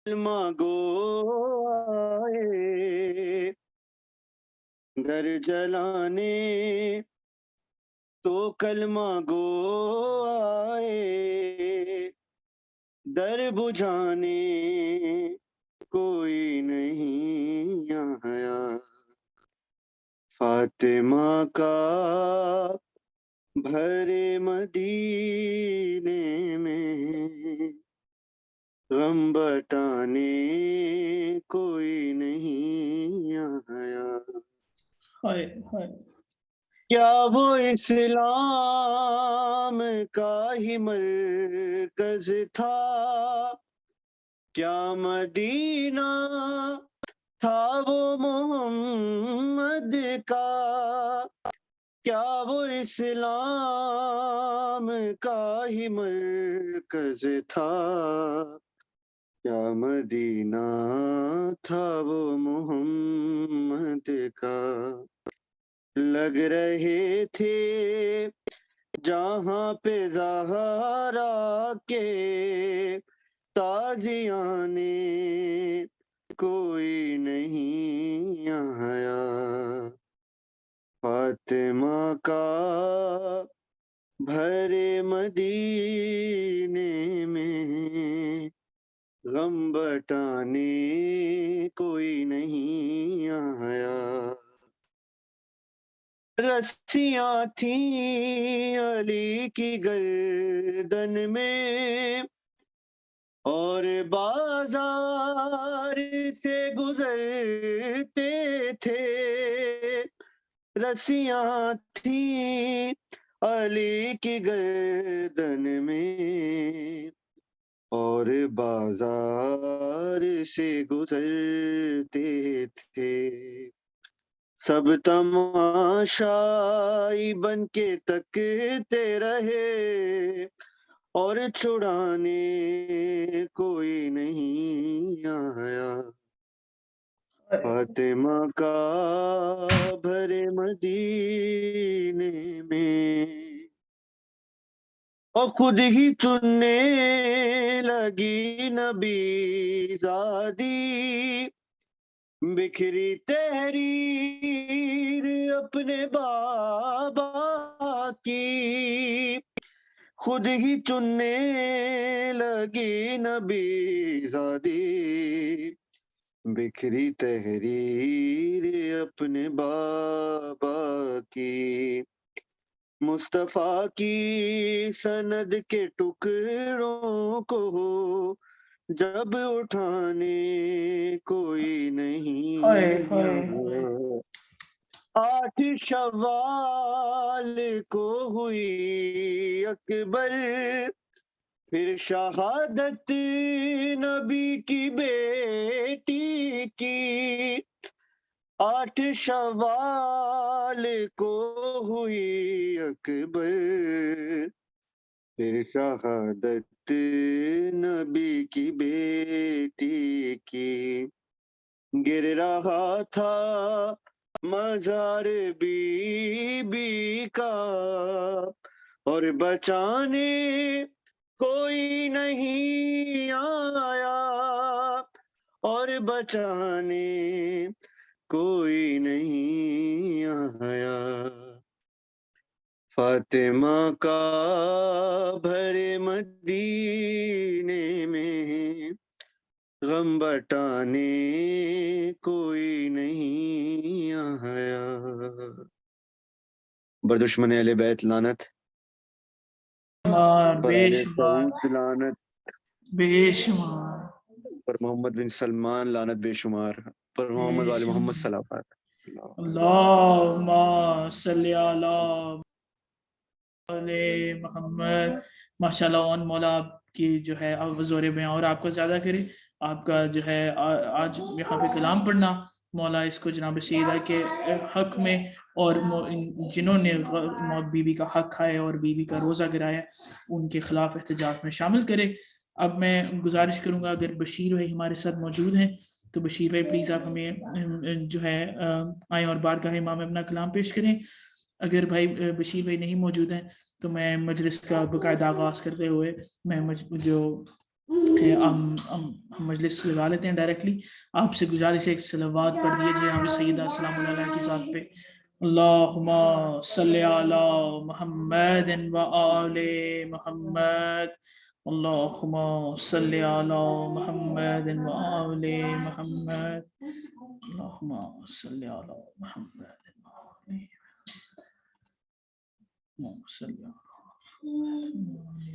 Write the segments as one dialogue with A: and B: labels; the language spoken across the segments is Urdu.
A: کلمہ گو آئے گھر جلانے تو کلمہ گو آئے در بجھانے کوئی نہیں آیا فاطمہ کا بھرے مدینے میں غم بٹانے کوئی نہیں آیا کیا وہ اسلام کا ہی مرکز تھا کیا مدینہ تھا وہ محمد کا کیا وہ اسلام کا ہی مرکز تھا کیا مدینہ تھا وہ محمد کا لگ رہے تھے جہاں پہ زہرا کے تازیانے کوئی نہیں آیا فاطمہ کا بھرے مدینے میں غم بٹانے کوئی نہیں آیا رسیاں تھیں علی کی گردن میں اور بازار سے گزرتے تھے رسیاں تھیں علی کی گردن میں اور بازار سے گزرتے تھے سب تماشائی بن کے تکتے رہے اور چھڑانے کوئی نہیں آیا فاطمہ کا بھرے مدینے میں اور خود ہی چننے لگی نبی زادی بکھری تحریر اپنے بابا کی خود ہی چننے لگی نبی زادی بکھری تحریر اپنے بابا کی مصطفیٰ کی سند کے ٹکڑوں کو جب اٹھانے کوئی نہیں 8 شوال کو ہوئی اکبر پھر شہادت نبی کی بیٹی کی 8 شوال کو ہوئی اکبر پھر شہادت نبی کی بیٹی کی گر رہا تھا مزار بی بی کا اور بچانے کوئی نہیں آیا اور بچانے کوئی نہیں آیا فاطمہ کا بھرے مدینے میں غم بٹانے کوئی نہیں آیا بر دشمن اہل بیت لعنت پر اہل سعود لعنت
B: بے شمار
A: پر محمد بن سلمان لعنت بے شمار پر محمد والے محمد صلی اللہ علیہ وسلم
B: اللہم صلی علی محمد ماشاءاللہ ان مولا آپ کی جو ہے زور بیان اور آپ کو زیادہ کرے آپ کا جو ہے آج یہاں پہ کلام پڑھنا مولا اس کو جناب سیدہ کے حق میں اور جنہوں نے موت بی بی کا حق کھائے اور بی بی کا روزہ گرایا ان کے خلاف احتجاج میں شامل کرے اب میں گزارش کروں گا اگر بشیر بھائی ہمارے ساتھ موجود ہیں تو بشیر بھائی پلیز آپ ہمیں جو ہے آئیں اور بارگاہ امام اپنا کلام پیش کریں اگر بھائی بشیر بھائی نہیں موجود ہیں تو میں مجلس کا باقاعدہ آغاز کرتے ہوئے میں جو ہم مجلس لگا لیتے ہیں ڈائریکٹلی. آپ سے گزارش ہے ایک صلوات پڑھ دیجیے ہمیں سیدہ سلام اللہ علیہ کی ذات پہ. اللہم صلی علی محمد و آل محمد. اللہم صلی علی محمد و آل محمد. اللہم صلی علی محمد و آل محمد. صلی علی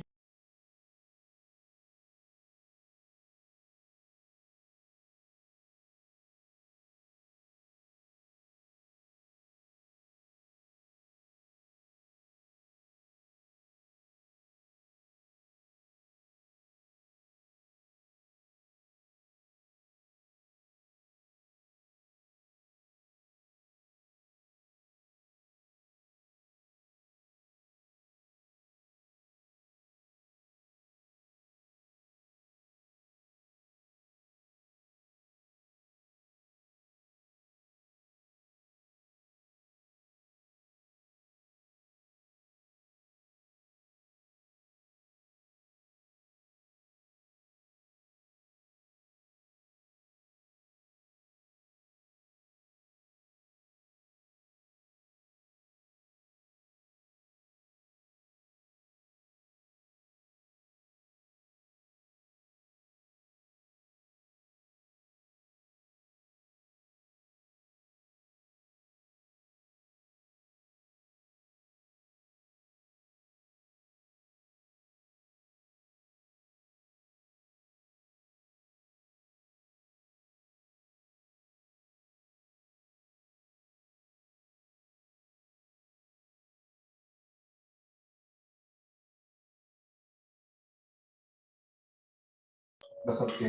C: بسب کے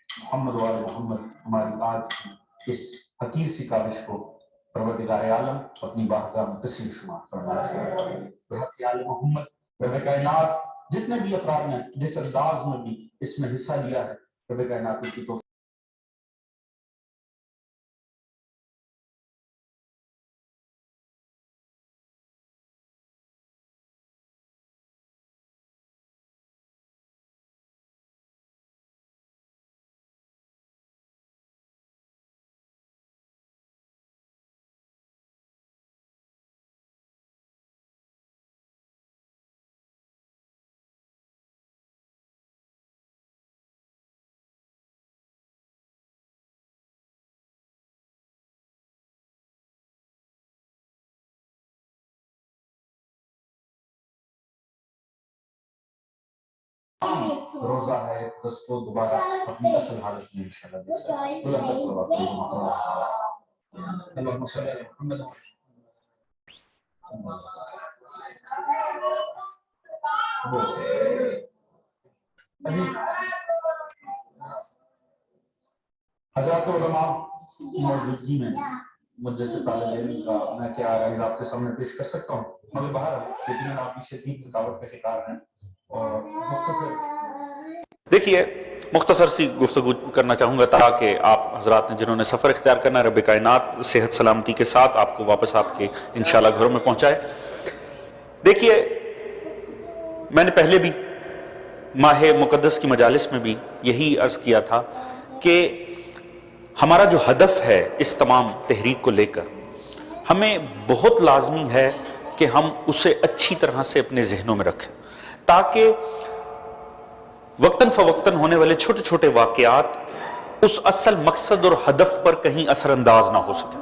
C: محمد و آل محمد ہماری آج کی اس حقیر سی کاوش کو پروردگار عالم اپنی بارگاہ میں تسلیم شمار فرمائے. بحق آل محمد رب کائنات جتنے بھی افراد نے جس انداز میں بھی اس میں حصہ لیا ہے رب کائنات کی توفیق روزہ ہے اس کو دوبارہ اپنی اصل حالت میں انشاءاللہ دیکھ سکتے ہیں. اللہم صلی علی محمد. حضرات علماء موجودگی میں مجھ جیسے طالب علم کا میں کیا عرض آپ کے سامنے پیش کر سکتا ہوں. مگر باہر لیکن آپ کی شدید تھکاوٹ کا شکار ہیں اور دیکھیے مختصر سی گفتگو کرنا چاہوں گا تاکہ آپ حضرات نے جنہوں نے سفر اختیار کرنا رب کائنات صحت سلامتی کے ساتھ آپ کو واپس آپ کے انشاءاللہ گھروں میں پہنچائے. دیکھیے میں نے پہلے بھی ماہ مقدس کی مجالس میں بھی یہی عرض کیا تھا کہ ہمارا جو ہدف ہے اس تمام تحریک کو لے کر ہمیں بہت لازمی ہے کہ ہم اسے اچھی طرح سے اپنے ذہنوں میں رکھیں تاکہ وقتاً فوقتاً ہونے والے چھوٹے چھوٹے واقعات اس اصل مقصد اور ہدف پر کہیں اثر انداز نہ ہو سکیں.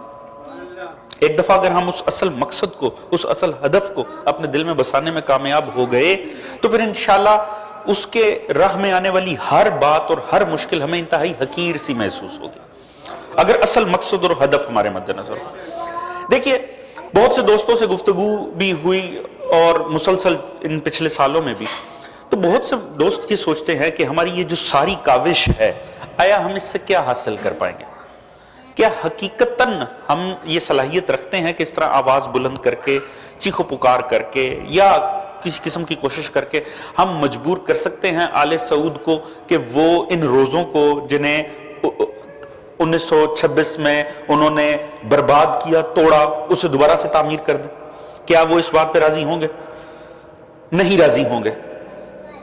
C: ایک دفعہ اگر ہم اس اصل مقصد کو اس اصل ہدف کو اپنے دل میں بسانے میں کامیاب ہو گئے تو پھر انشاءاللہ اس کے راہ میں آنے والی ہر بات اور ہر مشکل ہمیں انتہائی حقیر سی محسوس ہوگی اگر اصل مقصد اور ہدف ہمارے مد نظر ہو. دیکھیے بہت سے دوستوں سے گفتگو بھی ہوئی اور مسلسل ان پچھلے سالوں میں بھی تو بہت سے دوست یہ سوچتے ہیں کہ ہماری یہ جو ساری کاوش ہے آیا ہم اس سے کیا حاصل کر پائیں گے. کیا حقیقتاً ہم یہ صلاحیت رکھتے ہیں کہ اس طرح آواز بلند کر کے چیخ و پکار کر کے یا کسی قسم کی کوشش کر کے ہم مجبور کر سکتے ہیں آل سعود کو کہ وہ ان روزوں کو جنہیں 1926 میں انہوں نے برباد کیا توڑا اسے دوبارہ سے تعمیر کر دیں؟ کیا وہ اس بات پہ راضی ہوں گے؟ نہیں راضی ہوں گے،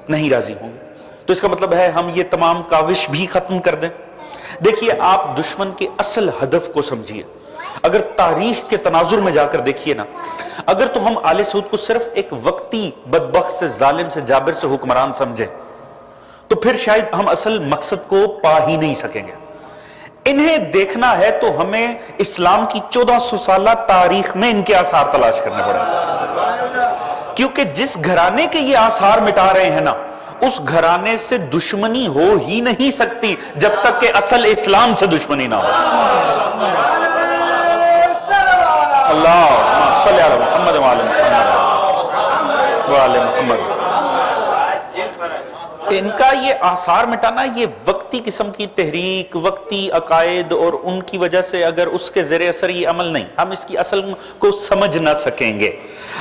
C: نہیں راضی ہوں گے. تو تو اس کا مطلب ہے ہم یہ تمام کاوش بھی ختم کر دیں. دیکھیے آپ دشمن کے اصل ہدف کو سمجھیے. اگر تاریخ کے تناظر میں جا کر دیکھیے نا, اگر تو ہم آل سعود کو صرف ایک وقتی بدبخت سے, ظالم سے, جابر سے حکمران سمجھیں تو پھر شاید ہم اصل مقصد کو پا ہی نہیں سکیں گے. انہیں دیکھنا ہے تو ہمیں اسلام کی 1400 سالہ تاریخ میں ان کے آثار تلاش کرنے پڑیں گے, کیونکہ جس گھرانے کے یہ آثار مٹا رہے ہیں نا, اس گھرانے سے دشمنی ہو ہی نہیں سکتی جب تک کہ اصل اسلام سے دشمنی نہ ہو. اللہ صلی علی محمد وعلی محمد وعلی محمد. ان کا یہ آثار مٹانا یہ وقتی قسم کی تحریک, وقتی عقائد, اور ان کی وجہ سے اگر اس کے زیر اثر یہ عمل نہیں, ہم اس کی اصل کو سمجھ نہ سکیں گے.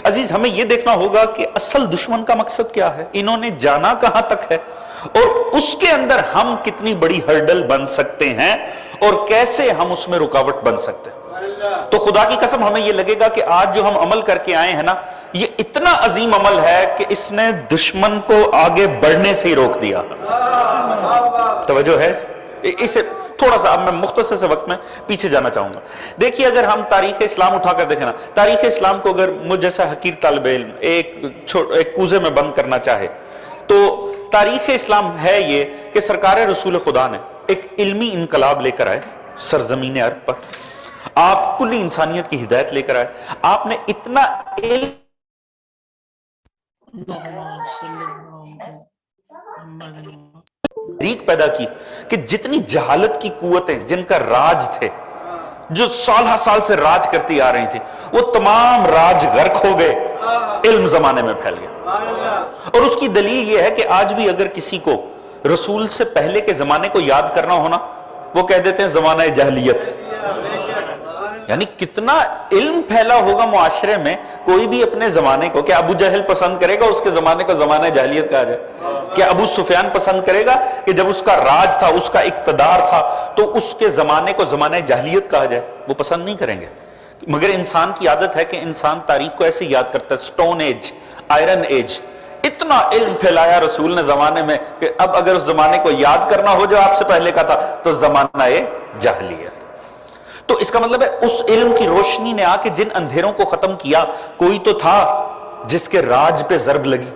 C: عزیز ہمیں یہ دیکھنا ہوگا کہ اصل دشمن کا مقصد کیا ہے, انہوں نے جانا کہاں تک ہے, اور اس کے اندر ہم کتنی بڑی ہرڈل بن سکتے ہیں, اور کیسے ہم اس میں رکاوٹ بن سکتے ہیں. تو خدا کی قسم ہمیں یہ لگے گا کہ آج جو ہم عمل کر کے آئے ہیں نا, یہ اتنا عظیم عمل ہے کہ اس نے دشمن کو آگے بڑھنے سے ہی روک دیا. توجہ ہے اسے تھوڑا سا, اب میں مختصر سے وقت میں پیچھے جانا چاہوں گا. دیکھیے اگر ہم تاریخ اسلام اٹھا کر دیکھیں نا, تاریخ اسلام کو اگر مجھ جیسا حقیر طالب علم ایک کوزے میں بند کرنا چاہے تو تاریخ اسلام ہے یہ کہ سرکار رسول خدا نے ایک علمی انقلاب لے کر آئے سرزمین عرب پر. آپ کلی انسانیت کی ہدایت لے کر آئے. آپ نے اتنا علم پیدا کی کہ جتنی جہالت کی قوتیں جن کا راج تھے, جو سالہ سال سے راج کرتی آ رہی تھی, وہ تمام راج غرق ہو گئے, علم زمانے میں پھیل گیا. اور اس کی دلیل یہ ہے کہ آج بھی اگر کسی کو رسول سے پہلے کے زمانے کو یاد کرنا ہونا, وہ کہہ دیتے ہیں زمانہ جاہلیت. یعنی کتنا علم پھیلا ہوگا معاشرے میں, کوئی بھی اپنے زمانے کو, کیا ابو جہل پسند کرے گا اس کے زمانے کو زمانہ جاہلیت کہا جائے؟ کیا ابو سفیان پسند کرے گا کہ جب اس کا راج تھا, اس کا اقتدار تھا, تو اس کے زمانے کو زمانہ جاہلیت کہا جائے؟ وہ پسند نہیں کریں گے. مگر انسان کی عادت ہے کہ انسان تاریخ کو ایسے یاد کرتا ہے, سٹون ایج, آئرن ایج. اتنا علم پھیلایا رسول نے زمانے میں کہ اب اگر اس زمانے کو یاد کرنا ہو جو آپ سے پہلے کا تھا تو زمانہ جاہلیت. تو اس کا مطلب ہے اس علم کی روشنی نے آ کے جن اندھیروں کو ختم کیا, کوئی تو تھا جس کے راج پہ ضرب لگی,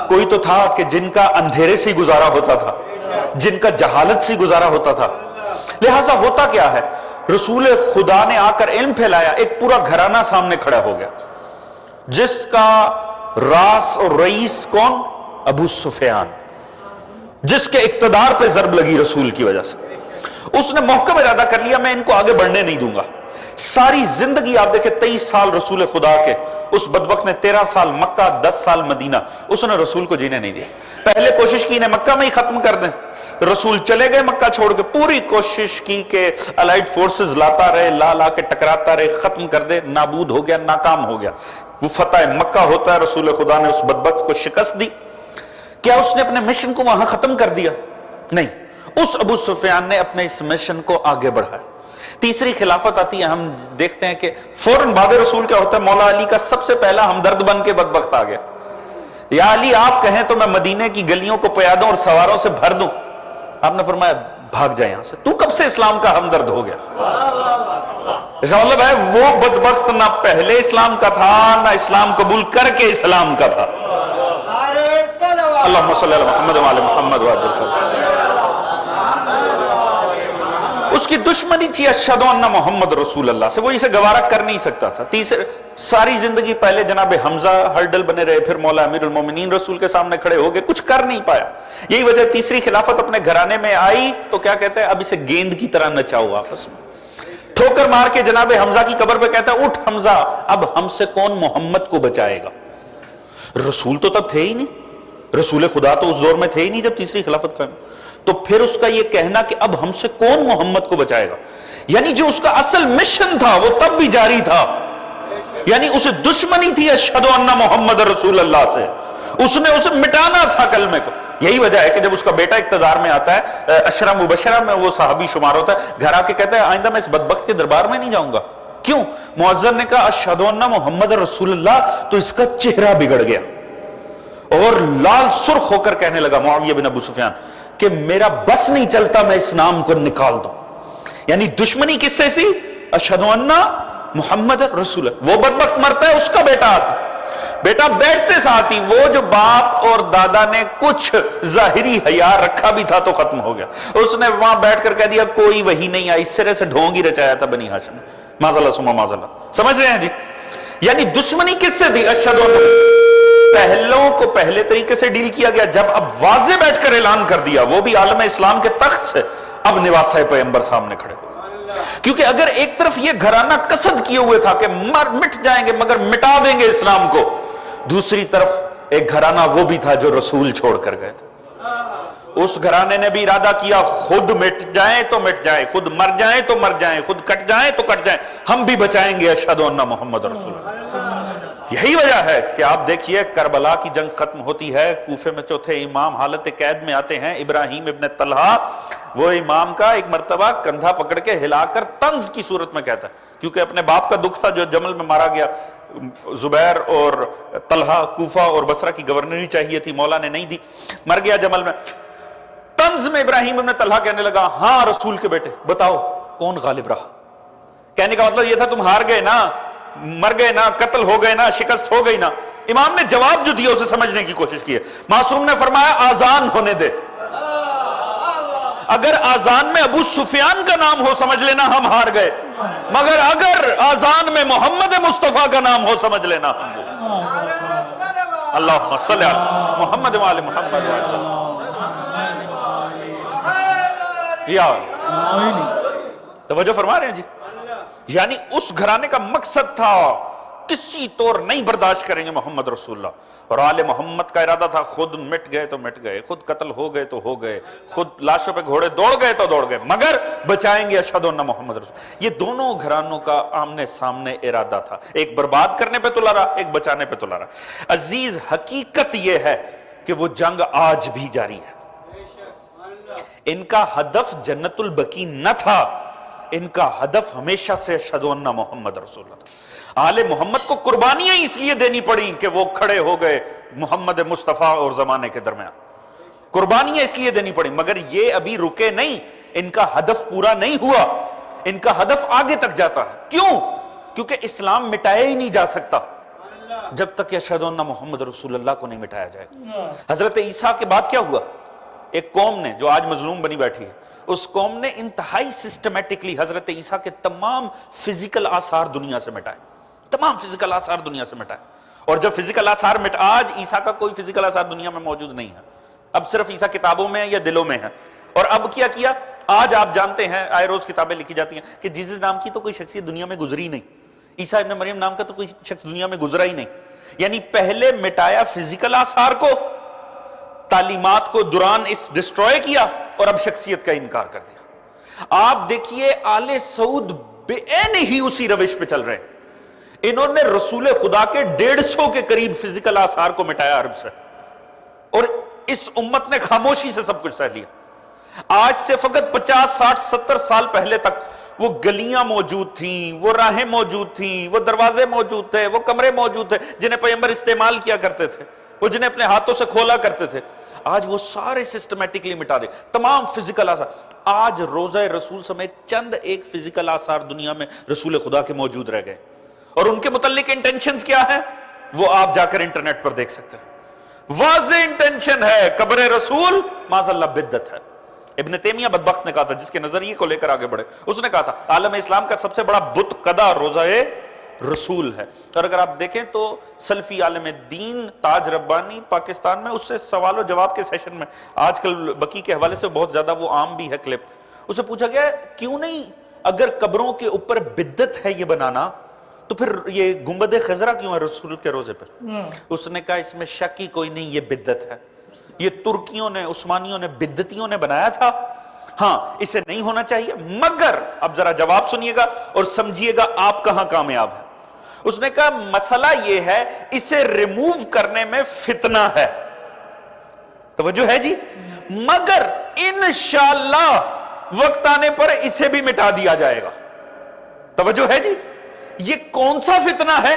C: کوئی تو تھا کہ جن کا اندھیرے سے گزارا ہوتا تھا, جن کا جہالت سے گزارا ہوتا تھا. لہٰذا ہوتا کیا ہے, رسول خدا نے آ کر علم پھیلایا, ایک پورا گھرانہ سامنے کھڑا ہو گیا جس کا راس اور رئیس کون؟ ابو سفیان, جس کے اقتدار پہ ضرب لگی رسول کی وجہ سے. اس نے محکم ارادہ کر لیا میں ان کو آگے بڑھنے نہیں دوں گا. ساری زندگی آپ دیکھیں 23 سال رسول خدا کے, اس بدبخت نے 13 سال مکہ 10 سال مدینہ, اس نے رسول کو جینے نہیں دیا. پہلے کوشش کی انہیں مکہ میں ہی ختم کر دیں, رسول چلے گئے مکہ چھوڑ کے, پوری کوشش کی کہ الائیڈ فورسز لاتا رہے, لا کے ٹکراتا رہے, ختم کر دے, نابود ہو گیا, ناکام ہو گیا. وہ فتح مکہ ہوتا ہے, رسول خدا نے اس بدبخت کو شکست دی. کیا اس نے اپنے مشن کو وہاں ختم کر دیا؟ نہیں, اس ابو سفیان نے اپنے اس مشن کو آگے بڑھایا. تیسری خلافت آتی ہے, ہم دیکھتے ہیں کہ فوراً بعد رسول کیا ہوتا ہے, مولا علی کا سب سے پہلا ہمدرد بن کے بدبخت آ گیا. یا علی آپ کہیں تو میں مدینے کی گلیوں کو پیادوں اور سواروں سے بھر دوں. آپ نے فرمایا بھاگ جائے یہاں سے, تو کب سے اسلام کا ہمدرد ہو گیا؟ اس کا مطلب ہے وہ بدبخت نہ پہلے اسلام کا تھا نہ اسلام قبول کر کے اسلام کا تھا. اللہم صلی علی محمد وعلی محمد وعلی. اس کی دشمنی تھی اشہدو ان محمد رسول اللہ سے, وہ اسے گوارا کر نہیں سکتا تھا. تیسرے ساری زندگی پہلے جناب حمزہ ہرڈل بنے رہے, پھر مولا امیر المومنین رسول کے سامنے کھڑے ہو گئے, کچھ کر نہیں پایا. یہی وجہ تیسری خلافت اپنے گھرانے میں آئی تو کیا کہتے ہیں, اب اسے گیند کی طرح نچاؤ آپس میں, ٹھوکر مار کے جناب حمزہ کی قبر پہ کہتا ہے اٹھ حمزہ, اب ہم سے کون محمد کو بچائے گا؟ رسول تو تب تھے ہی نہیں, رسول خدا تو اس دور میں تھے ہی نہیں جب تیسری خلافت قائم. تو پھر اس کا یہ کہنا کہ اب ہم سے کون محمد کو بچائے گا, یعنی جو اس کا اصل مشن تھا وہ تب بھی جاری تھا. یعنی اسے دشمنی تھی اشہدو ان محمد رسول اللہ سے, اس نے اسے مٹانا تھا کلمے کو. یہی وجہ ہے کہ جب اس کا بیٹا اقتدار میں آتا ہے, اشرا مبشرہ میں وہ صحابی شمار ہوتا ہے, گھر آ کے کہتا ہے آئندہ میں اس بدبخت کے دربار میں نہیں جاؤں گا. کیوں؟ مؤذن نے کہا اشہدو ان محمد رسول اللہ, تو اس کا چہرہ بگڑ گیا. اور لال سرخ ہو کر کہنے لگا معاویہ بن ابو سفیان کہ میرا بس نہیں چلتا میں اس نام کو نکال دوں. یعنی دشمنی کس سے تھی؟ اشہد ان محمد رسول اللہ. وہ بدبخت مرتا ہے, اس کا بیٹا آتا, بیٹا بیٹھتے ساتھ ہی وہ جو باپ اور دادا نے کچھ ظاہری حیا رکھا بھی تھا تو ختم ہو گیا. اس نے وہاں بیٹھ کر کہہ دیا کوئی وہی نہیں آئی, اس سرے سے ڈھونگ ہی رچایا تھا بنی ہاشم نے. معاذ سما معاذ اللہ. سمجھ رہے ہیں جی؟ یعنی دشمنی کس سے تھی؟ اشہد ان. پہلوں کو پہلے طریقے سے ڈیل کیا گیا, جب اب واضح بیٹھ کر اعلان کر دیا, وہ بھی عالم اسلام کے تخت سے, اب نواسہ پیغمبر سامنے کھڑے ہو. کیونکہ اگر ایک طرف یہ گھرانہ قصد کیے ہوئے تھا کہ مٹ جائیں گے مگر مٹا دیں گے اسلام کو, دوسری طرف ایک گھرانہ وہ بھی تھا جو رسول چھوڑ کر گئے تھے. اس گھرانے نے بھی ارادہ کیا خود مٹ جائیں تو مٹ جائیں, خود مر جائیں تو مر جائیں, خود کٹ جائیں تو کٹ جائیں, ہم بھی بچائیں گے اشہد ان محمد رسول اللہ. یہی وجہ ہے کہ آپ دیکھیے کربلا کی جنگ ختم ہوتی ہے, کوفے میں چوتھے امام حالت قید میں آتے ہیں, ابراہیم ابن طلحہ وہ امام کا ایک مرتبہ کندھا پکڑ کے ہلا کر طنز کی صورت میں کہتا ہے, کیونکہ اپنے باپ کا دکھ تھا جو جمل میں مارا گیا. زبیر اور طلحہ کوفہ اور بصرہ کی گورنری چاہیے تھی, مولا نے نہیں دی, مر گیا جمل میں. طنز میں ابراہیم ابن طلحہ کہنے لگا ہاں رسول کے بیٹے بتاؤ کون غالب رہا. کہنے کا مطلب یہ تھا تم ہار گئے نا, مر گئے نا, قتل ہو گئے نا, شکست ہو گئی نا. امام نے جواب جو دیا اسے سمجھنے کی کوشش کی ہے. معصوم نے فرمایا آذان ہونے دے, اگر آذان میں ابو سفیان کا نام ہو سمجھ لینا ہم ہار گئے, مگر اگر آذان میں محمد مصطفیٰ کا نام ہو سمجھ لینا ہم گئے. اللہم صلی علی محمد وآل محمد یا توجہ فرما رہے ہیں جی. یعنی اس گھرانے کا مقصد تھا کسی طور نہیں برداشت کریں گے محمد رسول اللہ, اور آل محمد کا ارادہ تھا خود مٹ گئے تو مٹ گئے, خود قتل ہو گئے تو ہو گئے, خود لاشوں پہ گھوڑے دوڑ گئے تو دوڑ گئے, مگر بچائیں گے اشہد ان محمد رسول. یہ دونوں گھرانوں کا آمنے سامنے ارادہ تھا, ایک برباد کرنے پہ تلا رہا, ایک بچانے پہ تلا رہا. عزیز حقیقت یہ ہے کہ وہ جنگ آج بھی جاری ہے. ان کا ہدف جنت البقیع نہ تھا, ان کا ہدف ہمیشہ سے اشہد ان محمد رسول اللہ تھا. آل محمد کو قربانیاں اس لیے دینی پڑی کہ وہ کھڑے ہو گئے محمد مصطفیٰ اور زمانے کے درمیان, قربانیاں اس لیے دینی پڑی, مگر یہ ابھی رکے نہیں, ان کا ہدف پورا نہیں ہوا, ان کا ہدف آگے تک جاتا ہے. کیوں؟ کیونکہ اسلام مٹایا ہی نہیں جا سکتا جب تک اشہد ان محمد رسول اللہ کو نہیں مٹایا جائے گا. حضرت عیسیٰ کے بعد کیا ہوا؟ ایک قوم نے جو آج مظلوم بنی بیٹھی ہے, اس قوم نے انتہائی سسٹمیٹکلی حضرت عیسیٰ کے تمام فزیکل آثار دنیا سے مٹائے, تمام فزیکل آثار دنیا سے مٹائے. اور جب فزیکل آثار آج عیسیٰ کا کوئی فزیکل آثار دنیا میں موجود نہیں ہے, اب صرف عیسیٰ کتابوں میں یا دلوں میں ہے. اور اب کیا آج آپ جانتے ہیں آئے روز کتابیں لکھی جاتی ہیں کہ جیسس نام کی تو کوئی شخصیت دنیا میں گزری نہیں, عیسیٰ ابن مریم نام کا تو کوئی شخص دنیا میں گزرا ہی نہیں. یعنی پہلے مٹایا فزیکل آثار کو, تعلیمات کو دوران اس ڈسٹروائے کیا, اور اب شخصیت کا انکار کر دیا. آپ دیکھیے آل سعود بے عین ہی اسی روش پہ چل رہے ہیں. انہوں نے رسول خدا کے 150 کے قریب فزیکل آثار کو مٹایا عرب سے, اور اس امت نے خاموشی سے سب کچھ سہ لیا. آج سے فقط 50 60 70 سال پہلے تک وہ گلیاں موجود تھیں, وہ راہیں موجود تھیں, وہ دروازے موجود تھے, وہ کمرے موجود تھے جنہیں پیغمبر استعمال کیا کرتے تھے, وہ جنہیں اپنے ہاتھوں سے کھولا کرتے تھے. آج وہ سارے سسٹمیٹکلی مٹا دے, تمام فزیکل آثار. آج روضہ رسول سمیت چند ایک فزیکل آثار دنیا میں رسول خدا کے موجود رہ گئے, اور ان کے متعلق انٹینشنز کیا ہیں وہ آپ جا کر انٹرنیٹ پر دیکھ سکتے ہیں. واضح انٹینشن ہے قبر رسول معاذ اللہ بدعت ہے. ابن تیمیہ بدبخت نے کہا تھا, جس کے نظریے کو لے کر آگے بڑھے, اس نے کہا تھا عالم اسلام کا سب سے بڑا بت قدا روضہ رسول ہے. اور اگر آپ دیکھیں تو سلفی عالم دین تاج ربانی پاکستان میں اس سے سوال و جواب کے سیشن میں آج کل بقی کے حوالے سے بہت زیادہ وہ عام بھی ہے کلپ, اسے پوچھا گیا کیوں نہیں, اگر قبروں کے اوپر بدعت ہے یہ بنانا تو پھر یہ گنبد خضرا کیوں ہے رسول کے روزے پر؟ اس نے کہا اس میں شک ہی کوئی نہیں, یہ بدعت ہے, یہ ترکیوں نے عثمانیوں نے بدعتیوں نے بنایا تھا, ہاں اسے نہیں ہونا چاہیے, مگر اب ذرا جواب سنیے گا اور سمجھیے گا آپ کہاں کامیاب ہیں. اس نے کہا مسئلہ یہ ہے اسے ریموو کرنے میں فتنہ ہے, توجہ ہے جی, مگر انشاءاللہ وقت آنے پر اسے بھی مٹا دیا جائے گا. توجہ ہے جی, یہ کون سا فتنہ ہے؟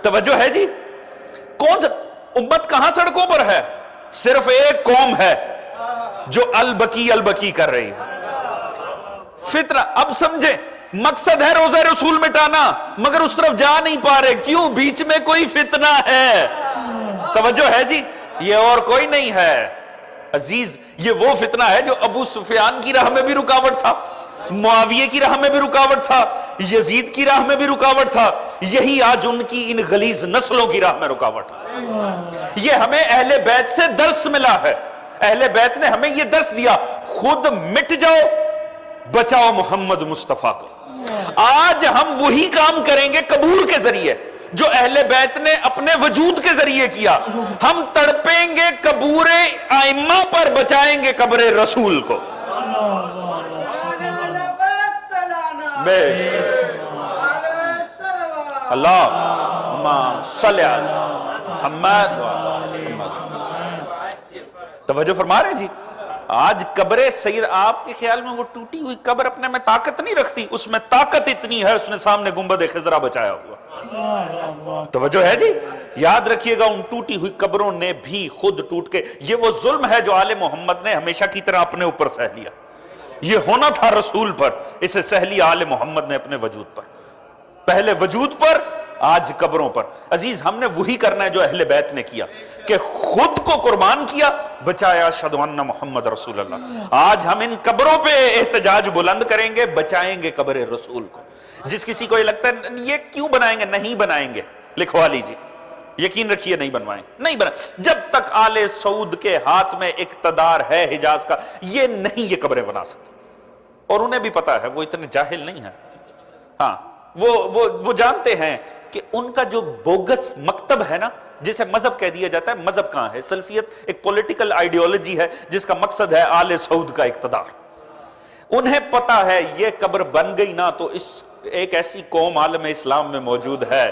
C: توجہ ہے جی, کون سا امت کہاں سڑکوں پر ہے؟ صرف ایک قوم ہے جو البکی البکی کر رہی ہے. فتنہ اب سمجھیں، مقصد ہے روزہ رسول مٹانا، مگر اس طرف جا نہیں پا رہے. کیوں؟ بیچ میں کوئی فتنہ ہے. توجہ ہے جی؟ یہ اور کوئی نہیں ہے عزیز. یہ وہ فتنہ ہے جو ابو سفیان کی راہ میں بھی رکاوٹ تھا، معاویہ کی راہ میں بھی رکاوٹ تھا، یزید کی راہ میں بھی رکاوٹ تھا. یہی آج ان کی ان غلیظ نسلوں کی راہ میں رکاوٹ ہے. یہ ہمیں اہل بیت سے درس ملا ہے. اہل بیت نے ہمیں یہ درس دیا، خود مٹ جاؤ، بچاؤ محمد مصطفیٰ کو. آج ہم وہی کام کریں گے قبور کے ذریعے جو اہل بیت نے اپنے وجود کے ذریعے کیا. ہم تڑپیں گے قبور ائمہ پر، بچائیں گے قبر رسول کو. اللہم صلی علی محمد. توجہ فرما رہے جی؟ آج قبر سید، آپ کے خیال میں وہ ٹوٹی ہوئی قبر اپنے میں طاقت نہیں رکھتی؟ اس میں طاقت اتنی ہے، اس نے سامنے گنبد خضرا بچایا ہوا. توجہ ہے جی؟ یاد رکھیے گا، ان ٹوٹی ہوئی قبروں نے بھی خود ٹوٹ کے، یہ وہ ظلم ہے جو آل محمد نے ہمیشہ کی طرح اپنے اوپر سہ لیا. یہ ہونا تھا رسول پر، اسے سہ لیا آل محمد نے اپنے وجود پر. پہلے وجود پر، آج قبروں پر. عزیز ہم نے وہی کرنا ہے جو اہل بیت نے کیا، کہ خود کو قربان کیا، بچایا اشہد ان محمد رسول اللہ. آج ہم ان قبروں پہ احتجاج بلند کریں گے، بچائیں گے قبر رسول کو. جس کسی کو یہ لگتا ہے یہ کیوں بنائیں گے، نہیں بنائیں گے، لکھوا لیجیے، یقین رکھیے نہیں بنوائیں، نہیں بنائیں. جب تک آل سعود کے ہاتھ میں اقتدار ہے حجاز کا، یہ نہیں یہ قبریں بنا سکتے. اور انہیں بھی پتا ہے، وہ اتنے جاہل نہیں ہیں. ہاں وہ جانتے ہیں کہ ان کا جو بوگس مکتب ہے نا، جسے مذہب کہہ دیا جاتا ہے، مذہب کہاں ہے؟ سلفیت ایک پولیٹیکل آئیڈیالوجی ہے جس کا مقصد ہے آل سعود کا اقتدار. انہیں پتا ہے یہ قبر بن گئی نا تو اس ایک ایسی قوم عالم اسلام میں موجود ہے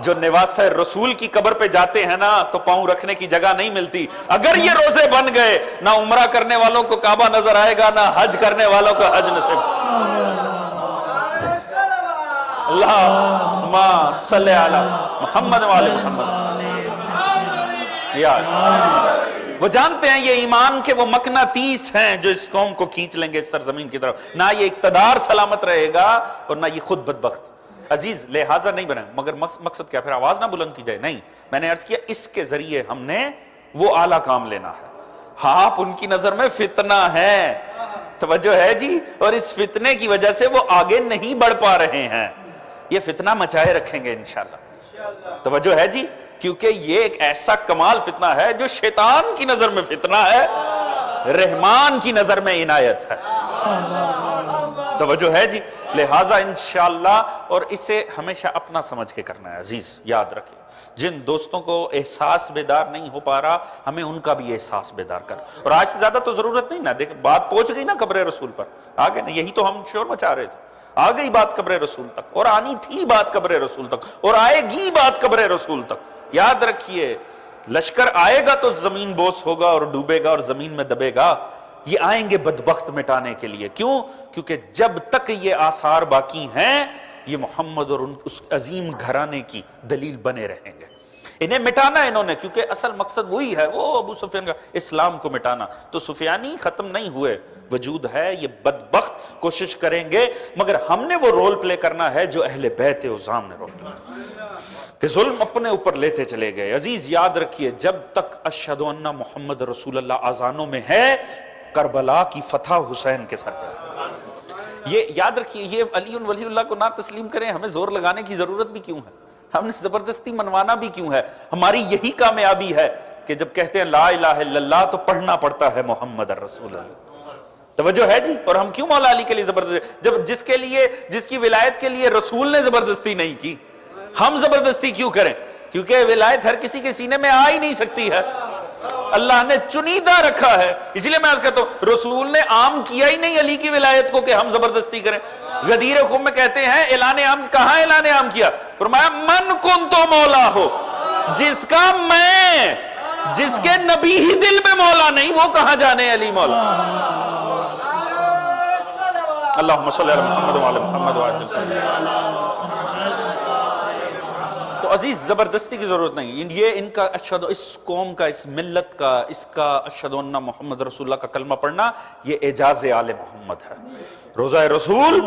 C: جو نواسہ رسول کی قبر پہ جاتے ہیں نا تو پاؤں رکھنے کی جگہ نہیں ملتی. اگر یہ روزے بن گئے، نہ عمرہ کرنے والوں کو کعبہ نظر آئے گا، نہ حج کرنے والوں کو حج نصیب. اللہم صلی علی محمد وآل محمد. وہ جانتے ہیں یہ ایمان کے وہ مقناطیس ہیں جو اس قوم کو کھینچ لیں گے اس سرزمین کی طرف. نہ یہ اقتدار سلامت رہے گا اور نہ یہ خود بدبخت. عزیز لہٰذا نہیں بنائیں، مگر مقصد کیا؟ پھر آواز نہ بلند کی جائے. نہیں، میں نے عرض کیا اس کے ذریعے ہم نے وہ اعلیٰ کام لینا ہے. آپ ان کی نظر میں فتنہ ہے، توجہ ہے جی؟ اور اس فتنے کی وجہ سے وہ آگے نہیں بڑھ پا رہے ہیں. یہ فتنہ مچائے رکھیں گے انشاءاللہ. توجہ ہے جی؟ کیونکہ یہ ایک ایسا کمال فتنہ ہے جو شیطان کی نظر میں فتنہ ہے، رحمان کی نظر میں عنایت ہے. توجہ ہے جی؟ لہٰذا انشاءاللہ، اور اسے ہمیشہ اپنا سمجھ کے کرنا ہے. عزیز یاد رکھیں، جن دوستوں کو احساس بیدار نہیں ہو پا رہا، ہمیں ان کا بھی احساس بیدار کر. اور آج سے زیادہ تو ضرورت نہیں نا، دیکھ بات پہنچ گئی نا قبر رسول پر، آگے نا، یہی تو ہم شور مچا رہے تھے. آ گئی بات قبر رسول تک، اور آنی تھی بات قبر رسول تک، اور آئے گی بات قبر رسول تک. یاد رکھیے، لشکر آئے گا تو زمین بوس ہوگا اور ڈوبے گا اور زمین میں دبے گا. یہ آئیں گے بدبخت مٹانے کے لیے. کیوں؟ کیونکہ جب تک یہ آثار باقی ہیں، یہ محمد اور اس عظیم گھرانے کی دلیل بنے رہیں گے. انہیں مٹانا انہوں نے، کیونکہ اصل مقصد وہی ہے، وہ ابو سفیان کا اسلام کو مٹانا. تو سفیانی ختم نہیں ہوئے، وجود ہے. یہ بدبخت کوشش کریں گے، مگر ہم نے وہ رول پلے کرنا ہے جو اہل بیت عظام نے رول پلے کہ ظلم اپنے اوپر لیتے چلے گئے. عزیز یاد رکھیے، جب تک اشہد ان محمد رسول اللہ اذانوں میں ہے، کربلا کی فتح حسین کے سر پہ. یہ یاد رکھیے، یہ علی ولی اللہ کو نہ تسلیم کریں، ہمیں زور لگانے کی ضرورت بھی کیوں ہے؟ ہم نے زبردستی منوانا بھی کیوں ہے؟ ہماری یہی کامیابی ہے کہ جب کہتے ہیں لا الہ الا اللہ تو پڑھنا پڑتا ہے محمد رسول اللہ. توجہ ہے جی؟ اور ہم کیوں مولا علی کے لیے زبردستی، جب جس کی ولایت کے لیے رسول نے زبردستی نہیں کی، ہم زبردستی کیوں کریں؟ کیونکہ ولایت ہر کسی کے سینے میں آ ہی نہیں سکتی ہے، اللہ نے چنیدہ رکھا ہے. اسی لیے میں عرض کرتا ہوں، رسول نے عام کیا ہی نہیں علی کی ولایت کو کہ ہم زبردستی کریں. غدیر خم میں کہتے ہیں اعلان عام، کہاں اعلان عام کیا؟ فرمایا من کن تو مولا ہو، جس کا میں، جس کے نبی ہی دل میں مولا نہیں، وہ کہاں جانے علی مولا. اللہم صلی علی محمد وعلی محمد وعلی. تو عزیز زبردستی کی ضرورت نہیں، یہ ان کا اس قوم کا، اس ملت کا، اس کا اشہد ان محمد رسول اللہ کا کلمہ پڑھنا، یہ اعجاز آل محمد ہے۔ روزہ رسول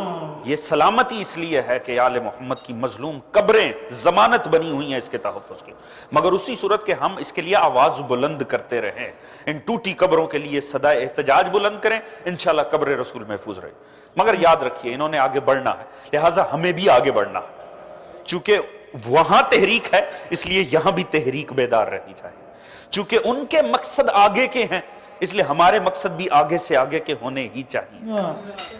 C: یہ سلامتی اس لیے ہے کہ آل محمد کی مظلوم قبریں ضمانت بنی ہوئی ہیں اس کے تحفظ کی، مگر اسی صورت کہ ہم اس کے لیے آواز بلند کرتے رہیں، ان ٹوٹی قبروں کے لیے صدا احتجاج بلند کریں، انشاءاللہ قبر رسول محفوظ رہے۔ مگر یاد رکھیے انہوں نے آگے بڑھنا ہے، لہٰذا ہمیں بھی آگے بڑھنا ہے، چونکہ وہاں تحریک ہے اس لیے یہاں بھی تحریک بیدار رہنی چاہیے، چونکہ ان کے مقصد آگے کے ہیں اس لیے ہمارے مقصد بھی آگے سے آگے کے ہونے ہی چاہیے۔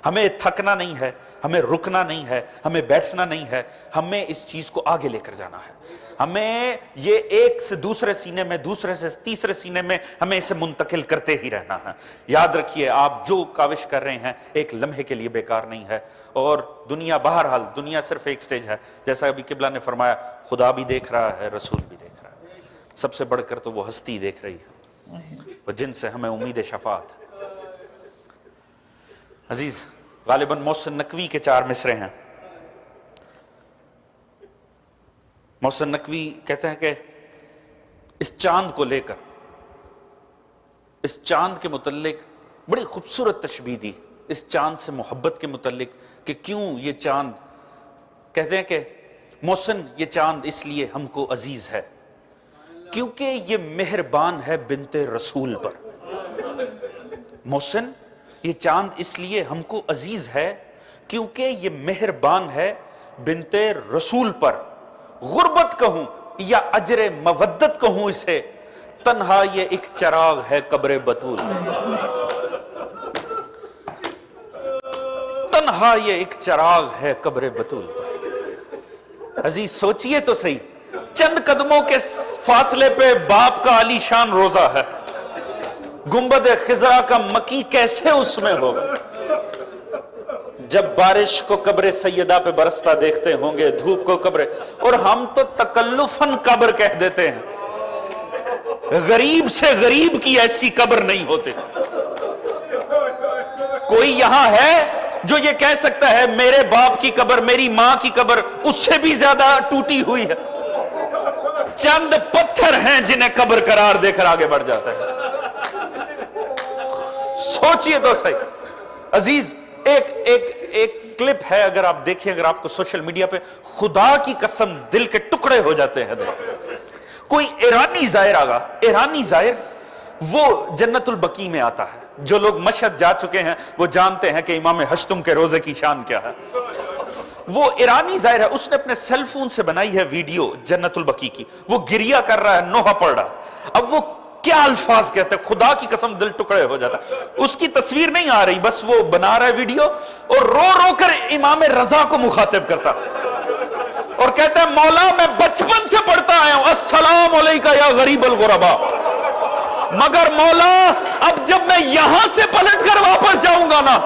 C: ہمیں تھکنا نہیں ہے، ہمیں رکنا نہیں ہے، ہمیں بیٹھنا نہیں ہے، ہمیں اس چیز کو آگے لے کر جانا ہے، ہمیں یہ ایک سے دوسرے سینے میں، دوسرے سے تیسرے سینے میں ہمیں اسے منتقل کرتے ہی رہنا ہے۔ یاد رکھیے آپ جو کاوش کر رہے ہیں ایک لمحے کے لیے بیکار نہیں ہے، اور دنیا بہرحال دنیا صرف ایک سٹیج ہے، جیسا ابھی قبلہ نے فرمایا خدا بھی دیکھ رہا ہے، رسول بھی دیکھ رہا ہے، سب سے بڑھ کر تو وہ ہستی دیکھ رہی ہے اور جن سے ہمیں امید شفاعت ہے۔ عزیز غالباً محسن نقوی کے 4 مصرے ہیں۔ محسن نقوی کہتے ہیں کہ اس چاند کو لے کر، اس چاند کے متعلق بڑی خوبصورت تشبیہ دی، اس چاند سے محبت کے متعلق کہ کیوں یہ چاند، کہتے ہیں کہ محسن یہ چاند اس لیے ہم کو عزیز ہے کیونکہ یہ مہربان ہے بنت رسول پر۔ محسن یہ چاند اس لیے ہم کو عزیز ہے کیونکہ یہ مہربان ہے بنت رسول پر۔ غربت کہوں یا اجر مودت کہوں اسے، تنہا یہ ایک چراغ ہے قبر بطول، تنہا یہ ایک چراغ ہے قبر بطول پر۔ عزیز سوچئے تو صحیح، چند قدموں کے فاصلے پہ باپ کا علی شان روزہ ہے، گنبد خضرا کا مکی کیسے اس میں ہوگا؟ جب بارش کو قبر سیدہ پہ برستا دیکھتے ہوں گے، دھوپ کو قبر، اور ہم تو تکلفاً قبر کہہ دیتے ہیں، غریب سے غریب کی ایسی قبر نہیں ہوتے۔ کوئی یہاں ہے جو یہ کہہ سکتا ہے میرے باپ کی قبر، میری ماں کی قبر اس سے بھی زیادہ ٹوٹی ہوئی ہے؟ چند پتھر ہیں جنہیں قبر قرار دے کر آگے بڑھ جاتا ہے۔ سوچئے تو صحیح عزیز، ایک کلپ ہے، اگر آپ دیکھیں، اگر آپ کو سوشل میڈیا پہ، خدا کی قسم دل کے ٹکڑے ہو جاتے ہیں۔ کوئی ایرانی زائر آگا، ایرانی زائر وہ جنت البقیع میں آتا ہے، جو لوگ مشہد جا چکے ہیں وہ جانتے ہیں کہ امام ہشتم کے روزے کی شان کیا ہے۔ وہ ایرانی ظاہر ہے، اس نے اپنے سیل فون سے بنائی ہے ویڈیو جنت البقیع کی، وہ گریہ کر رہا ہے، نوحہ پڑھ رہا ہے۔ اب وہ کیا الفاظ کہتے ہیں، خدا کی قسم دل ٹکڑے ہو جاتا ہے۔ اس کی تصویر نہیں آ رہی، بس وہ بنا رہا ہے ویڈیو اور رو رو کر امام رضا کو مخاطب کرتا اور کہتا ہے مولا میں بچپن سے پڑھتا آیا ہوں السلام علیکہ یا غریب الغرباء، مگر مولا اب جب میں یہاں سے پلٹ کر واپس جاؤں گا نا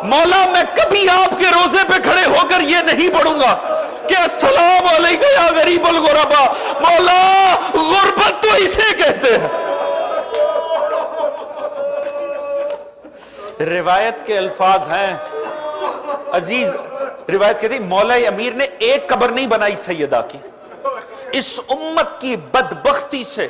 C: مولا، میں کبھی آپ کے روزے پہ کھڑے ہو کر یہ نہیں پڑھوں گا کہ السلام علیکہ یا غریب الغرباء، مولا غربت تو اسے کہتے ہیں۔ روایت کے الفاظ ہیں عزیز، روایت کہتی مولا امیر نے ایک قبر نہیں بنائی سیدہ کی، اس امت کی بدبختی سے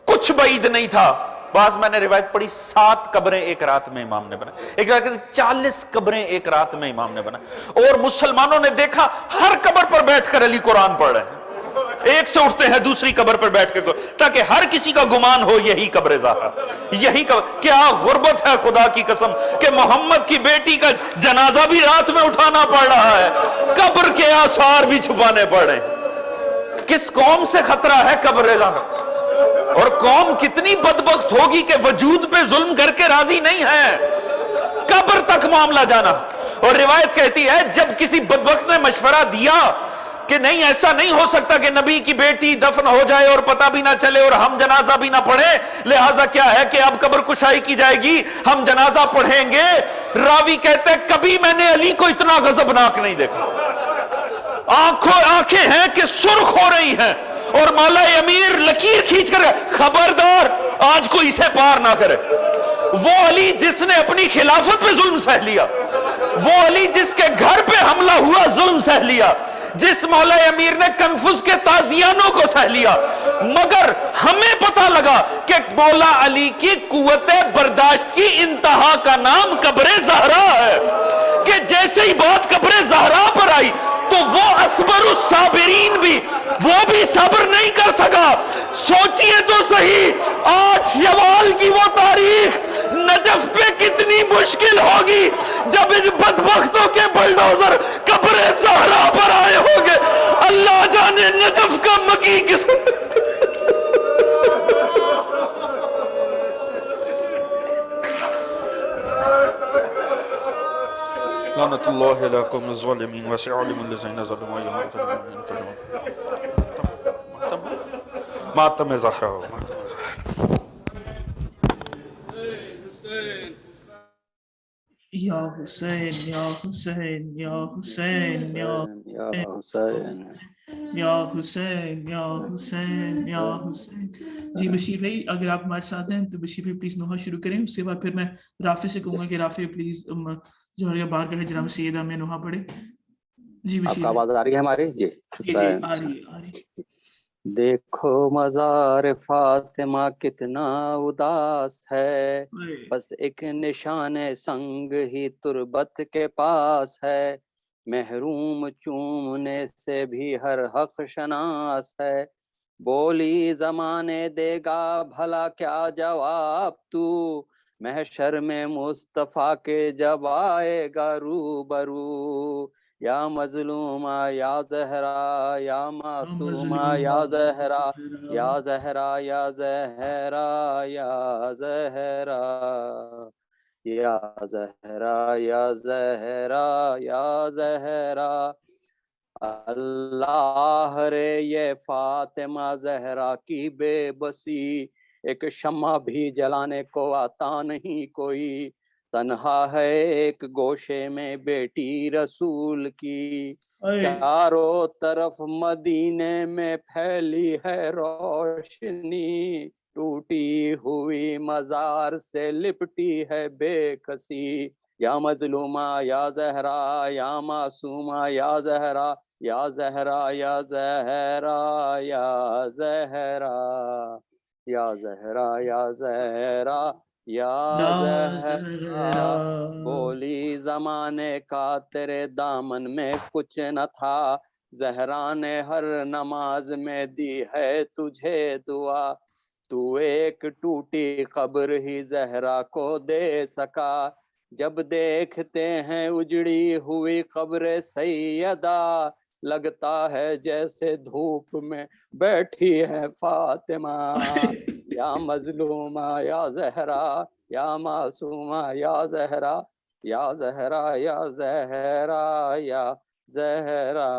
C: کچھ بعید نہیں تھا۔ بعض میں نے روایت پڑھی 7 قبریں ایک رات میں امام نے بنائی، ایک روایت کہتی 40 قبریں ایک رات میں امام نے بنائی، اور مسلمانوں نے دیکھا ہر قبر پر بیٹھ کر علی قرآن پڑھ رہے ہیں، ایک سے اٹھتے ہیں دوسری قبر پر بیٹھ کے، تاکہ ہر کسی کا گمان ہو یہی قبر زہرا، یہی قبر۔ کیا غربت ہے خدا کی قسم کہ محمد کی بیٹی کا جنازہ بھی رات میں اٹھانا پڑ رہا ہے، قبر کے آثار بھی چھپانے پڑ رہے ہیں۔ کس قوم سے خطرہ ہے قبر زہرا، اور قوم کتنی بدبخت ہوگی کہ وجود پہ ظلم کر کے راضی نہیں ہے، قبر تک معاملہ جانا۔ اور روایت کہتی ہے جب کسی بدبخت نے مشورہ دیا کہ نہیں ایسا نہیں ہو سکتا کہ نبی کی بیٹی دفن ہو جائے اور پتہ بھی نہ چلے اور ہم جنازہ بھی نہ پڑھیں، لہٰذا کیا ہے کہ اب قبر کشائی کی جائے گی، ہم جنازہ پڑھیں گے، راوی کہتے ہیں کبھی میں نے علی کو اتنا غضبناک نہیں دیکھا، آنکھیں ہیں کہ سرخ ہو رہی ہیں، اور مولا امیر لکیر کھینچ کر خبردار آج کوئی اسے پار نہ کرے۔ وہ علی جس نے اپنی خلافت پہ ظلم سہ لیا، وہ علی جس کے گھر پہ حملہ ہوا ظلم سہ لیا، جس مولا امیر نے کنفس کے تازیانوں کو سہ لیا، مگر ہمیں پتہ لگا کہ مولا علی کی قوت برداشت کی انتہا کا نام قبر زہرا ہے، کہ جیسے ہی بات قبر زہرا پر آئی تو وہ اصبر الصابرین بھی، وہ بھی صبر نہیں کر سکا۔ سوچئے تو صحیح 8 شوال کی وہ تاریخ نجف پہ کتنی مشکل ہوگی جب ان بدبختوں کے بلڈوزر قبر زہرا پر آئے ہوں گے۔ اللہ جانے نجف کا مکی کس لعنت اللہ علی قوم الظالمین وسيعلم الذين ظلموا أيهم ماتم زہرا
B: یا حسین یا حسین یا حسین یا
D: حسین
B: یا حسین یا حسین یا حسین۔ جی بشیر بھائی اگر آپ ہمارے ساتھ ہیں تو بشیر بھائی پلیز نوحہ شروع کریں، اس کے بعد پھر میں رافع سے کہوں گا کہ رافع پلیز جوہریہ بارگاہ جناب سیدہ میں نوحہ پڑھے۔ جی
D: آپ
B: بشیر
D: کا آواز آ رہی ہے ہماری؟ جی
B: جی آ رہی ہے آ رہی ہے۔
D: دیکھو مزار فاطمہ کتنا اداس ہے، بس ایک نشان سنگ ہی تربت کے پاس ہے، محروم چومنے سے بھی ہر حق شناس ہے، بولی زمانے دے گا بھلا کیا جواب تو، محشر میں مصطفیٰ کے جب آئے گا روبرو، یا مظلومہ یا زہرا یا معصومہ یا زہرا یا زہرا یا زہرا یا زہرا یا زہرا یا زہرا یا زہرا، اللہ رے یہ فاطمہ زہرا کی بے بسی، ایک شمع بھی جلانے کو آتا نہیں کوئی، تنہا ہے ایک گوشے میں بیٹی رسول کی، چاروں طرف مدینے میں پھیلی ہے روشنی، ٹوٹی ہوئی مزار سے لپٹی ہے بے کسی، یا مظلومہ یا زہرا یا معصومہ یا زہرا یا زہرا یا زہرا یا زہرا یا زہرا یا زہرا یا زہرا، بولی زمانے کا تیرے دامن میں کچھ نہ تھا، زہرا نے ہر نماز میں دی ہے تجھے دعا، تو ایک ٹوٹی قبر ہی زہرا کو دے سکا، جب دیکھتے ہیں اجڑی ہوئی قبر سیدہ، لگتا ہے جیسے دھوپ میں بیٹھی ہے فاطمہ، یا مظلومہ یا زہرا یا معصومہ یا زہرا یا زہرا یا زہرا یا زہرا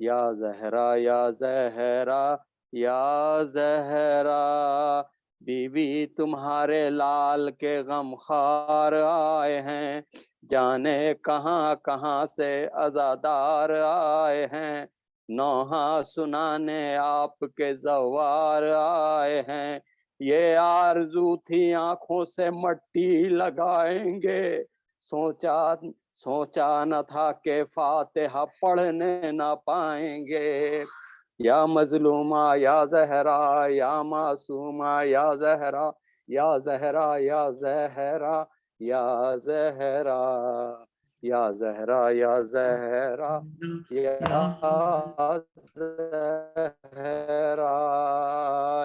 D: یا زہرا یا زہرا یا زہرا، بیوی تمہارے لال کے غم خوار آئے ہیں، جانے کہاں کہاں سے عزادار آئے ہیں، نوحہ سنانے آپ کے زوار آئے ہیں، یہ آرزو تھی آنکھوں سے مٹی لگائیں گے، سوچا نہ تھا کہ فاتحہ پڑھنے نہ پائیں گے، یا مظلومہ یا زہرا یا معصومہ یا زہرا یا زہرا یا زہرا یا زہرا یا زہرا یا زہرا یا زہرا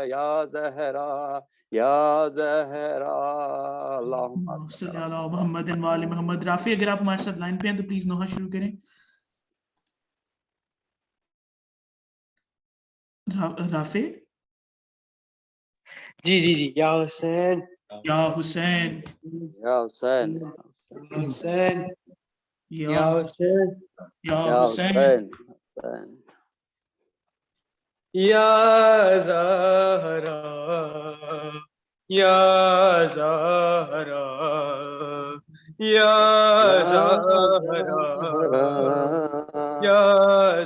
D: یا زہرا یا زہرا، اللہم
B: صلی اللہ علیہ محمد و آل محمد۔ رافع اگر آپ ہمارے ساتھ لائن پہ ہیں تو پلیز نوحہ شروع کریں۔ رافع
E: جی جی جی، یا حسین
B: یا حسین
D: یا حسین
E: حسین
B: یا
E: حسین
B: یا
D: یا
B: حسین
D: حسین
E: یا زہرا یا زہرا یا زہرا یا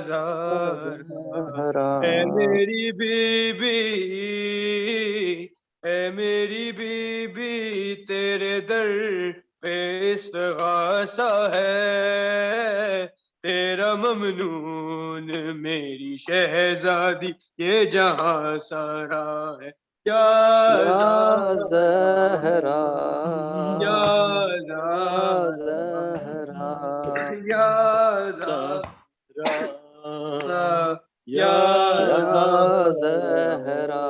E: زہرا، اے میری بی بی اے میری بی بی تیرے در پہ استغاثہ ہے، تیرا ممنون میری شہزادی یہ جہاں سارا ہے یا
D: زہرا
E: یا
D: زہرا
E: یا زہرا یا
D: زہرا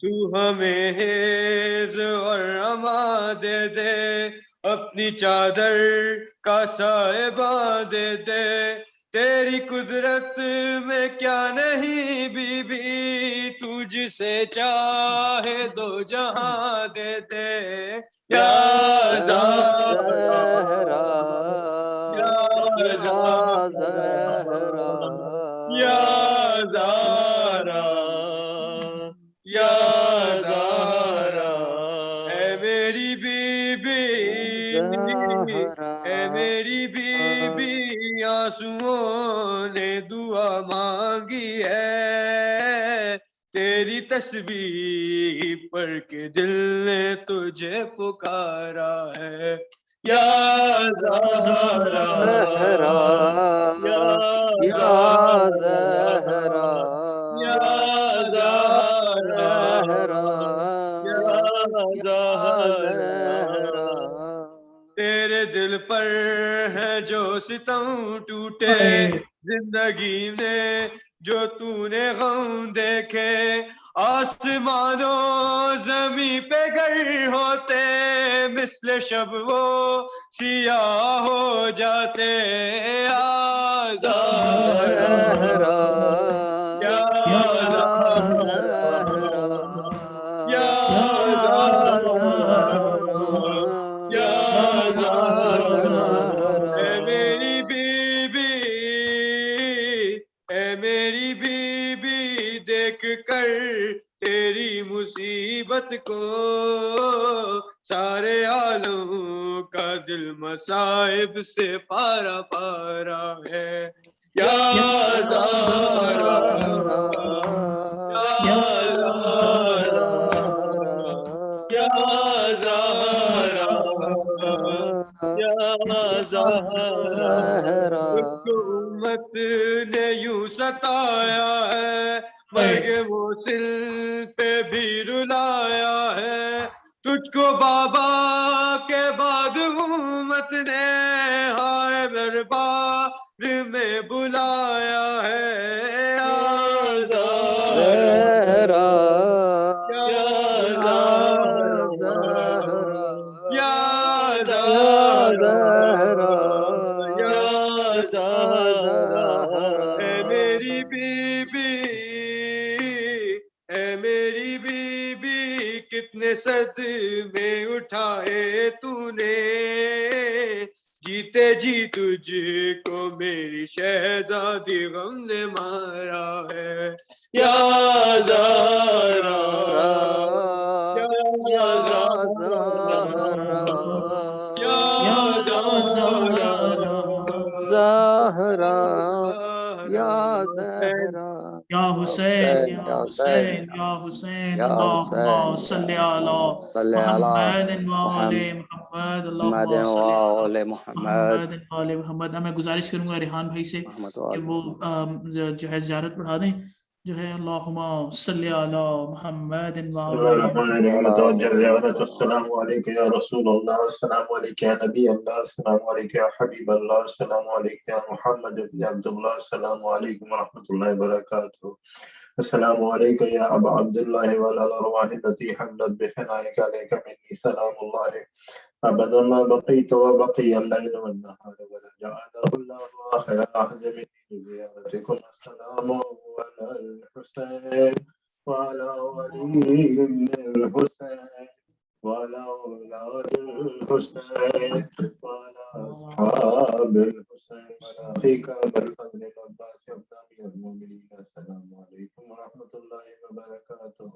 E: تو ہمیں حیض اور اما دے دے اپنی چادر کا سائبہ دے دے تیری قدرت میں کیا نہیں بی بی تو جسے چاہے دو جہاں دے دے یا زہرا یا
D: زہرا
E: یا زہرا یا زہرا اے میری بی بی اے میری بی بی آنسوؤں نے دعا مانگی ہے تیری تسبیح پڑھ کے دل نے تجھے پکارا ہے یا زہرا
D: یا زہرا
E: یا زہرا یا زہرا تیرے دل پر ہے جو ستم ٹوٹے زندگی میں جو تو نے غم دیکھے آسمان و زمین پہ گر ہوتے مثل شب وہ سیاہ ہو جاتے یا زہرا یا زہرا یا زہرا یا زہرا اے میری بی بی اے میری بی بی دیکھ کر تیری مصیبت کو سارے عالم کا دل مصائب سے پارا پارا ہے یا زہرا یا زہرا یا زہرا یا زہرا اس کو امت نے یوں ستایا ہے مرگ موصل پہ بھی رلایا ہے تجھ کو بابا کے بعد امت نے ہائے دربار میں بلایا ہے یا زہرا یا زہرا یا زہرا یا زہرا اے میری بی بی اے میری بی بی کتنے صدمے اٹھائے تو نے جیتے جی تجھ کو میری شہزادی غم نے مارا ہے یا زہرا یا زہرا یا زہرا
D: زہرا یا زہرا
B: یا حسین یا حسین یا حسین اللہم صلی علی محمد و آل محمد اللہم صلی علی محمد و آل محمد. میں گزارش کروں گا ریحان بھائی سے کہ وہ جو ہے زیارت پڑھا دیں جو ہے اللہم صلی علی محمد و آل محمد.
F: السلام علیکم یا رسول اللہ السلام علیکم یا نبی اللہ السلام علیکم یا حبیب اللہ السلام علیکم یا محمد ابن عبداللہ السلام علیکم ورحمۃ اللہ وبرکاتہ. السلام علیکم یا ابا عبداللہ والارواح التي حلت بفنائك عليك مني سلام الله ابدا ما بقيت وبقي الليل والنهار ولا جعله الله آخر عهد مني بزيارتكم. السلام على الحسين وعلى ولي الحسين وعلى أولاد الحسين وعلى أصحاب الحسين وعلى أخيك أبا الفضل العباس ابن أمير المؤمنين. السلام عليكم ورحمة الله وبركاته.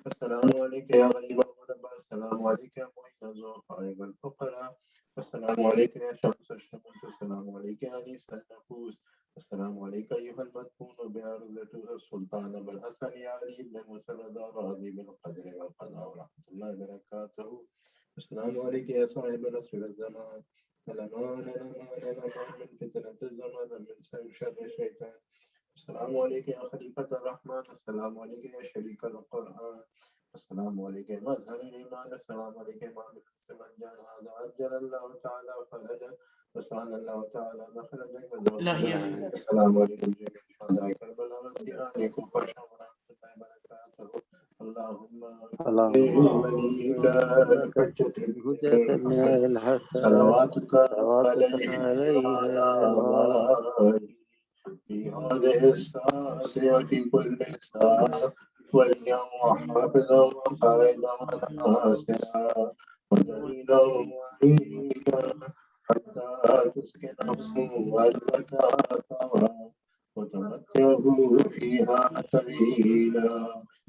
F: السلام عليك يا غريب الغرباء السلام عليك يا معين الضعفاء والفقراء السلام عليك يا شمس الشمس السلام عليك يا أنيس النفوس السلام عليك أيها المدفون بعرضة السلطان أبا الحسن يا علي بن موسى الرضا راضي بالقدر والقضاء ورحمة الله وبركاته. السلام عليك يا صاحب العصر والزمان الأمان من فتنة الزمان من شر الشيطان. السلام عليك يا خليفة الرحمن، السلام عليك يا شريك القرآن، السلام عليك يا مظهر الإيمان، السلام عليك يا مالك السمجان. هذا عجل الله تعالى فرجا وسهل الله تعالى مخرجك وزوجك. السلام عليكم جميعا شهداء كربلاء والنيران كوفة ورحمة الله وبركاته. اللهم وليك الحجة
D: ابن الحسن
F: صلواتك
D: صلواتك
F: عليه
D: عليه
F: وعلى
D: وعلى
F: آله في هذه الساعة وفي كل ساعة، واليوم حافظا وقائدا وناصرا ودليلا وعيدا حتى تسكنه أرضك طوعا وتمتعه فيها طويلا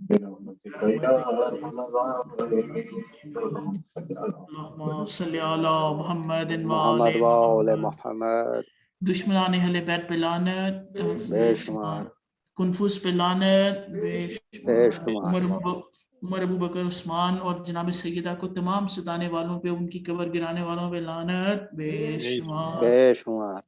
F: برحمتك يا أرحم الراحمين.
B: اللهم صل على محمد
D: محمد
B: وآل
D: وآل
B: محمد.
D: محمد.
B: دشمنان اہل بیت پہ لعنت
D: بے شمار.
B: کنفوس پہ لعنت بے
D: بے
B: شمار.
D: شمار.
B: عمر ابو بکر عثمان اور جناب سیدہ کو تمام ستانے والوں پہ، ان کی قبر گرانے والوں پہ لعنت بے شمار.
D: بے شمار.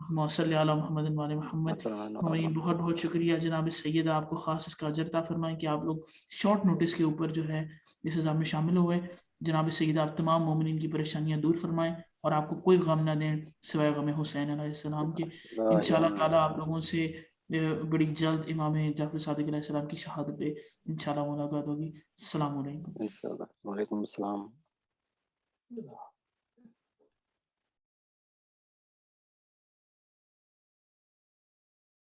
B: اللہم صلی علی محمد وعلی محمد. ہمیں بہت بہت شکریہ جناب سیدہ، آپ کو خاص اس کا اجر عطا فرمائیں کہ آپ لوگ شارٹ نوٹس کے اوپر جو ہے اس عذاب میں شامل ہوئے. جناب سیدہ آپ تمام مومنین کی پریشانیاں دور فرمائیں اور آپ کو کوئی غم نہ دیں سوائے غم حسین علیہ السلام کے. انشاءاللہ تعالیٰ آپ لوگوں سے بڑی جلد امام جعفر صادق علیہ السلام کی شہادت پہ انشاءاللہ ملاقات ہوگی. السلام علیکم.
D: انشاءاللہ. وعلیکم السلام.